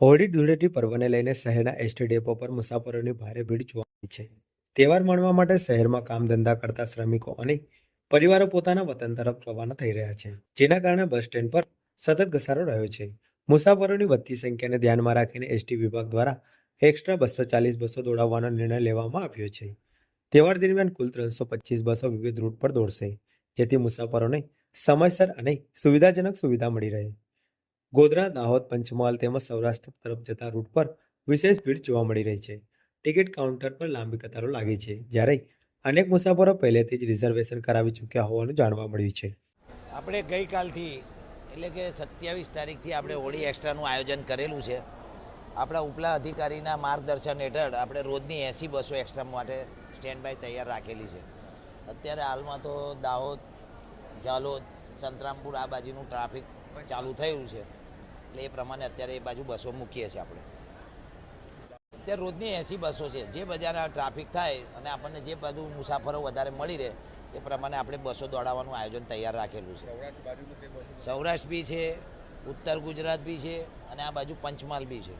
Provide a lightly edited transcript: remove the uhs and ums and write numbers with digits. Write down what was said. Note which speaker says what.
Speaker 1: હોળી ધૂળેટી પર્વને લઈને શહેરના એસટી ડેપો પર મુસાફરોની ભારે ભીડ જોવા મળી છે. તહેવાર માણવા માટે શહેરમાં કામ ધંધા કરતા શ્રમિકો અને પરિવારો પોતાના વતન તરફ રવાના થઈ રહ્યા છે, જેના કારણે બસ સ્ટેન્ડ પર સતત ઘસારો રહ્યો છે. મુસાફરોની વધતી સંખ્યાને ધ્યાનમાં રાખીને એસટી વિભાગ દ્વારા એક્સ્ટ્રા 240 બસો દોડાવવાનો નિર્ણય લેવામાં આવ્યો છે. તહેવાર દરમિયાન કુલ 325 બસો વિવિધ રૂટ પર દોડશે, જેથી મુસાફરોને સમયસર અને સુવિધાજનક સુવિધા મળી રહે. ગોધરા, દાહોદ, પંચમહાલ તેમજ સૌરાષ્ટ્ર તરફ જતા રૂટ પર વિશેષ ભીડ જોવા મળી રહી છે. ટિકિટ કાઉન્ટર પર લાંબી કતારો લાગી છે, જ્યારે અનેક મુસાફરો પહેલેથી જ રિઝર્વેશન કરાવી ચૂક્યા હોવાનું જાણવા મળ્યું છે.
Speaker 2: આપણે ગઈકાલથી એટલે કે 27 તારીખથી આપણે હોળી એક્સ્ટ્રાનું આયોજન કરેલું છે. આપણા ઉપલા અધિકારીના માર્ગદર્શન હેઠળ આપણે રોજની 80 બસો એક્સ્ટ્રા માટે સ્ટેન્ડ બાય તૈયાર રાખેલી છે. અત્યારે હાલમાં તો દાહોદ, ઝાલોદ, સંતરામપુર આ બાજુનું ટ્રાફિક ચાલુ થયું છે, એટલે એ પ્રમાણે અત્યારે એ બાજુ બસો મૂકીએ છીએ. આપણે અત્યારે રોજની 80 બસો છે. જે બજારના ટ્રાફિક થાય અને આપણને જે બધું મુસાફરો વધારે મળી રહે એ પ્રમાણે આપણે બસો દોડાવવાનું આયોજન તૈયાર રાખેલું છે. સૌરાષ્ટ્ર બી છે, ઉત્તર ગુજરાત બી છે અને આ બાજુ પંચમહાલ બી છે.